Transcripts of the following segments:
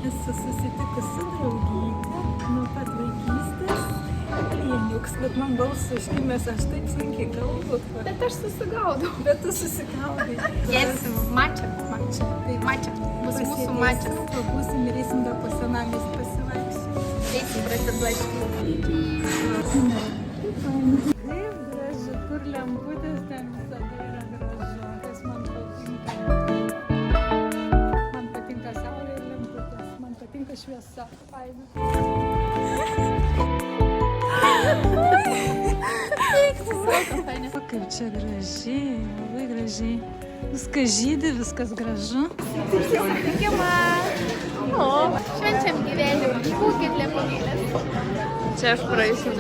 Esu susitikus su draugyte nuo pat vaikystės. Lieniuks, bet man balsas užkimęs, aš taip sunkiai kalbu. Bet aš susigaudau. Bet tu susigaudai. Yes, mačia. Taip, Mačia. Bus mūsų mačia. Pabūsim ir eisim dar po senamiestį pasivaikščioti. Eisim prasiblaškyti. Kaip gražu, kur lemputės, ten visada yra gražu. Kas man patinka. Man patinka saulė ir lemputės. Man patinka šviesa. O kaip čia gražiai, labai gražiai. Viskas žydi, viskas gražu. Susitikimą. O, švenčiam gyvenimą. Būkit lepumėlės. Čia aš praeisiu.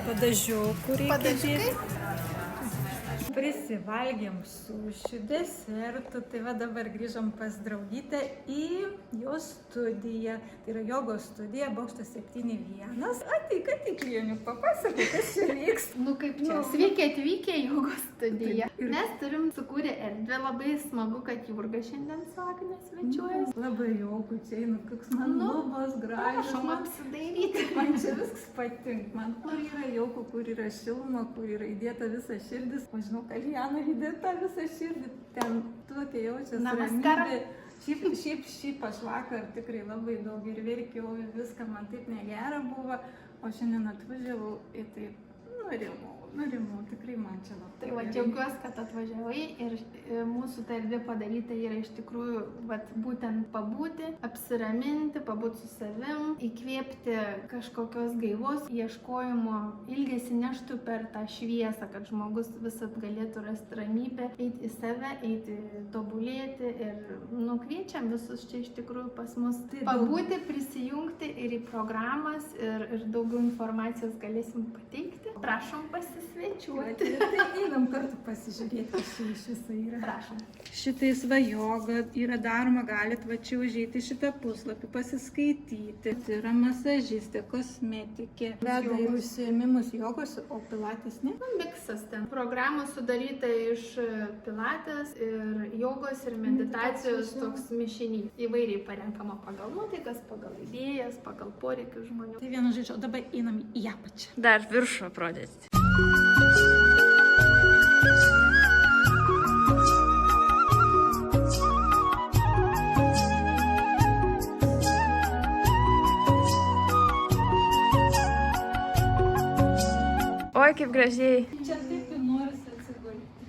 Padažiukų reikia Padažiukai? dėti. Prisivalgėm sušių, desertų, tai va dabar grįžom pas draugytę į jos studiją. Tai yra jogos studija, bokštas 7-1. Ateik, Lieniu, papasakok, kas čia vyks. Nu kaip čia? Sveiki atvykę į jogos studiją. Mes turim sukūrę erdvę, labai smagu, kad Jurga šiandien su Agne svečiuojasi. Labai jauku čia, koks man lubos gražus. Prašom apsidairyti. Man čia viskas patinka. Man kur yra jauku, kur yra šiluma, kur yra įdėta visa širdis. O žinau, Kaljana įdėta visa širdis. Ten tokia jaučiasi ramybė. Šiaip aš vakar tikrai labai daug ir verkiau, viską man taip negera buvo. O šiandien atvažiavau ir taip nurimau, tikrai man čia labai. Tai va, džiaugiuosi, kad atvažiavai ir mūsų ta erdvė padaryta yra iš tikrųjų būtent pabūti, apsiraminti, pabūti su savim, įkvėpti kažkokios gaivos, ieškojimo, ilgesį neštų per tą šviesą, kad žmogus visat galėtų rasti ramybę, eiti į save, eiti tobulėti ir kviečiam visus čia iš tikrųjų pas mus pabūti, prisijungti ir į programas ir daugiau informacijos galėsim pateikti. Prašom pasisvečiuoti. Tai einam kartu pasižiūrėti, kas čia iš viso yra. Prašom. Šitais va joga yra daroma, galit va čia užeiti šitą puslapį, pasiskaityti. Tai yra masažistė, kosmetikė, veda ir užsiėmimus jogos, o pilates ne? Miksas ten. Programa sudaryta iš pilates ir jogos ir meditacijos toks mišinys. Įvairiai parenkama pagal nuotaikas, pagal idėjas, pagal poreikius žmonių. Tai vienu žodžiu, o dabar einam į apačią. Dar viršų aprodyti. Oi, kaip gražiai. Čia taip ir norisi atsigulti.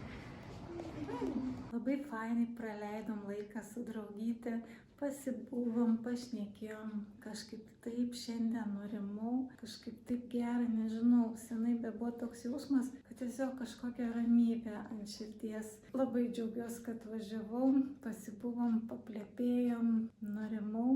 Labai fainai praleidom laiką su draugyte, pasibuvom, pašnekėjom, kažkaip taip šiandien nurimau, kažkaip taip gera, nežinau, senai bebuvo toks jausmas, kad tiesiog kažkokia ramybė ant širdies. Labai džiaugiuosi, kad važiavau, pasibuvom, paplepėjom, nurimau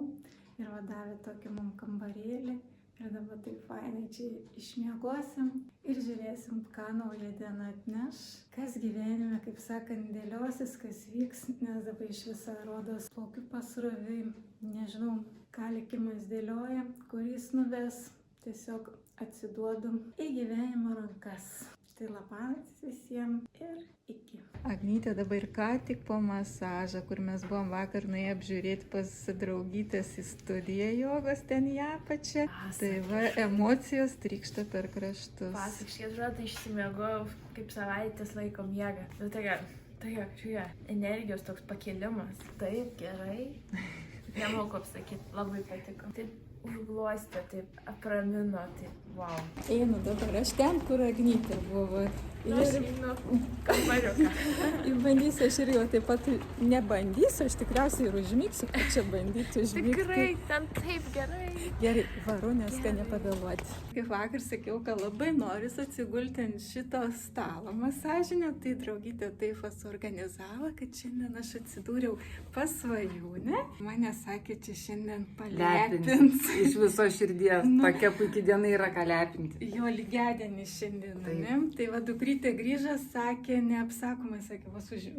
ir davė tokį mum kambarėlį. Ir dabar taip fainai čia išmiegosim ir žiūrėsim, ką nauja diena atneš, kas gyvenime, kaip sakant, dėliosis, kas vyks, nes dabar iš viso rodos plaukiu pasroviui, nežinau, ką likimas dėlioja, kur jis nuves, tiesiog atsiduodu į gyvenimo rankas. Tai labas visiems ir iki. Agnytė dabar ką tik po masažą, kur mes buvom vakar nuėję apžiūrėti pas draugytės į studiją jogos ten į apačią. Tai va, emocijos trykšta per kraštus. Pasakyk, atrodo, išsimiegojau kaip savaitės laiko miegą. Nu, tokia energijos toks pakėlimas. Taip, gerai. Nemoku kaip sakyti, labai patiko. Taip užglostė, taip apramino, taip, wow. Einu dabar aš ten, kur Agnytė buvo. Nu, aš einu kambariuką. Ir bandysiu, aš ir jau taip pat nebandysiu, aš tikriausiai ir užmigsiu, kad čia bandyti užmigti. Tikrai, ten taip gerai. Gerai, varu, nes ką nepavėluoti. Kaip vakar sakiau, kad labai noris atsigulti ant šito stalo masažinio, tai draugytė taip suorganizavo, kad šiandien aš atsidūriau pas Svajūnę. Mane sakė, čia šiandien palepins. iš viso širdies. Tokia puikia diena yra ką lepinti. Jo lygiadienis šiandien, Taip. ne? Tai va dukrytė grįžo, sakė, neapsakomai, sakė,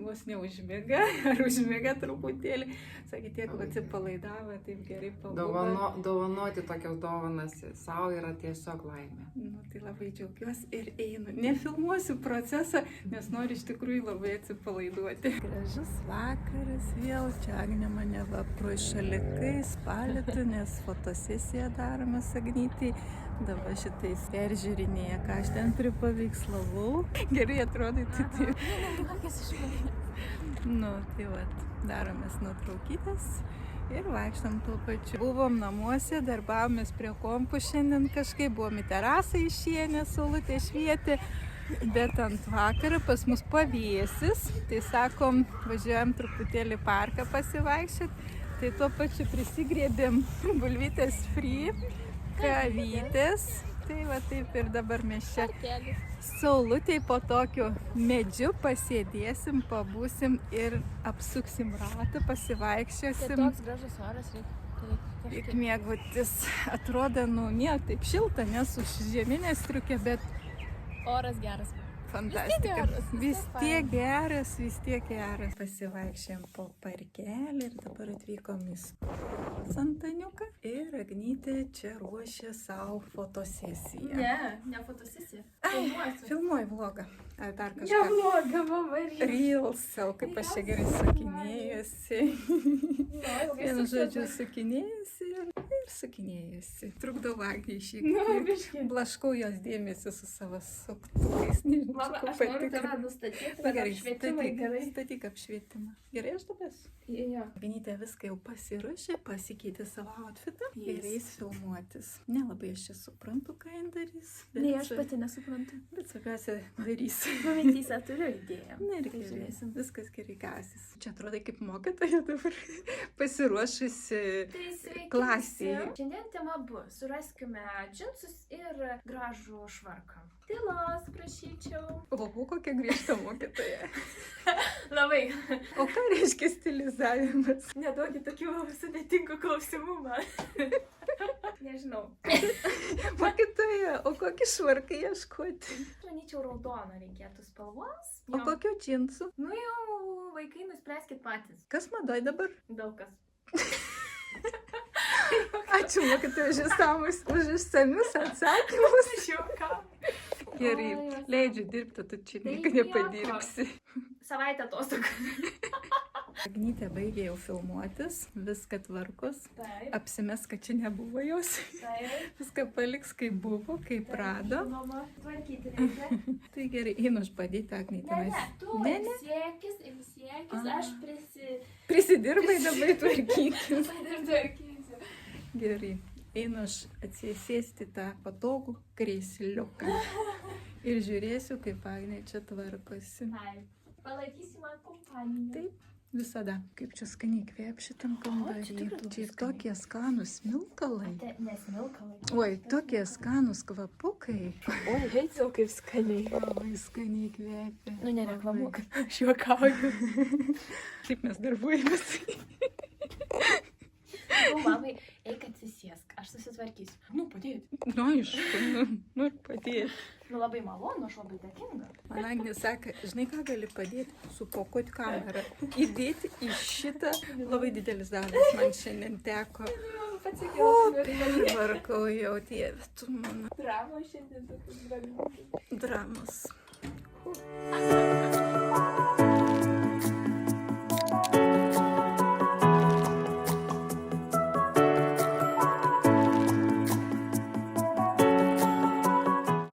vos neužmiga, ar užmiga truputėlį. Sakė, tiek atsipalaidavo, taip gerai pabuvo. Dovanoti tokias dovanas savo yra tiesiog laimė. Nu, tai labai džiaugiuosi ir einu. Nefilmuosiu procesą, nes noriu iš tikrųjų labai atsipalaiduoti. Gražus vakaras vėl, čia Agnė mane va pro šalikais palėtų, nes fotosesiją darome Agnytei. Dabar šitais peržiūrinėja, ką aš ten pripaveikslavau. Gerai atrodai, tai taip. Nu, tai va, daromės nuotraukytės ir vaikštam tuo pačiu. Buvom namuose, darbavomės prie kompų šiandien kažkaip, buvom į terasą išėję, saulutė švietė. Bet ant vakarą pas mus pavėsis, tai sakom, važiuojam truputėlį parką pasivaikščioti, tai tuo pačiu prisigriebėm bulvytės free, kavytės, tai va taip ir dabar mes čia saulutėj po tokiu medžiu pasėdėsim, pabūsim ir apsuksim ratą, pasivaikščiosim. Toks gražus oras reikia. Tik mėgautis, atrodo, nu, ne taip šilta, nes už žieminę striukę, bet Oras geras. fantastika. Vis tiek geras, Vis tiek geras. Pasivaikščiam po parkelį ir dabar atvykom į Santaniuką. Ir Agnytė čia ruošia savo fotosesiją. Ne fotosesija. Filmuoju vlogą. Ar dar Ne kažką? vlogą, vavarį. Reels, savo kaip aš čia gerai sakinėjusi. Vienu žodžiu sakinėjusi ir sakinėjusi. Trukdau Agnei šiek tiek. Blaškau jos dėmesį su savo suktukais. Nežinau, Mama, ko aš noriu tave patikrinti. nustatyti. Na gerai, Švietimai gerai. statyk apšvietimą. Gerai, aš tavęs. Jo. Agnytė viską jau pasiruošė, pasikeitė savo outfitą ir eis filmuotis. Nelabai aš čia suprantu, ką jin darys. Ne, aš pati nesuprantu. Bet svarbiausia, darys. Mintyse turiu idėją. Na ir Tai gerai, žiūrėsim. viskas gerai gausis. Čia atrodo kaip mokytoja dabar pasiruošusi Tai sveiki klasėje. visi. Šiandien tema bus, suraskime džinsus ir gražų švarką. Tylos, prašyčiau. O kokia griežta mokytoja. Labai. O ką reiškia stilizavimas? Neduokit tokių sudėtingų klausimų man. Nežinau. Mokytoja, o kokį švarką ieškoti? Manyčiau, raudoną reikėtų spalvos. O kokių džinsų? Nu jau, vaikai, nuspręskit patys. Kas madoj dabar? Daug kas. Ačiū mokytoja už išsamius atsakymus. Aš jau ką. Gerai, Oi, leidžiu dirbti, tu čia Tai nieko nieko. nepadirbsi. Savaitę atostogų. Agnytė baigė jau filmuotis, viską tvarkos. Taip, Apsimes, kad čia nebuvo jos. taip. Viską paliks kaip buvo, kaip rado. Žinoma, tvarkyti reikia. Tai gerai, einu aš padėti Agnytę. Ne, tu Ne, ilsiekis, aš Prisidirbai dabar tvarkykis. tvarkysiu. Gerai, einu aš atsisėsti tą patogų krėsliuką. Ir žiūrėsiu, kaip Agnė čia tvarkosi. Taip, palaikysi man kompaniją. Taip, visada. Kaip čia skaniai kvėp šitam kambarį. čia tikrai labai Čia ir skaniai. tokie skanūs milkalai. Nesmilkalai. Oi, tokie skanūs kvapukai. Oi, heitsau kaip skaniai. Labai skaniai kvėpia. Nu, nereklamuok, aš juokauju. Kaip mes darbuojamės. Nu, mamai, eik atsisėsk, aš susitvarkysiu. Nu, padėti. Nu, aišku, nu ir padėti. Nu, labai malonu, aš labai dėkinga. Man Agnė sakė, žinai ką gali padėti? Supakuoti kamerą. Įdėti į šitą labai didelis darbas man šiandien teko. O, pervarkau jau, Dieve, tu mano. Drama šiandien tokius dragus. Dramos.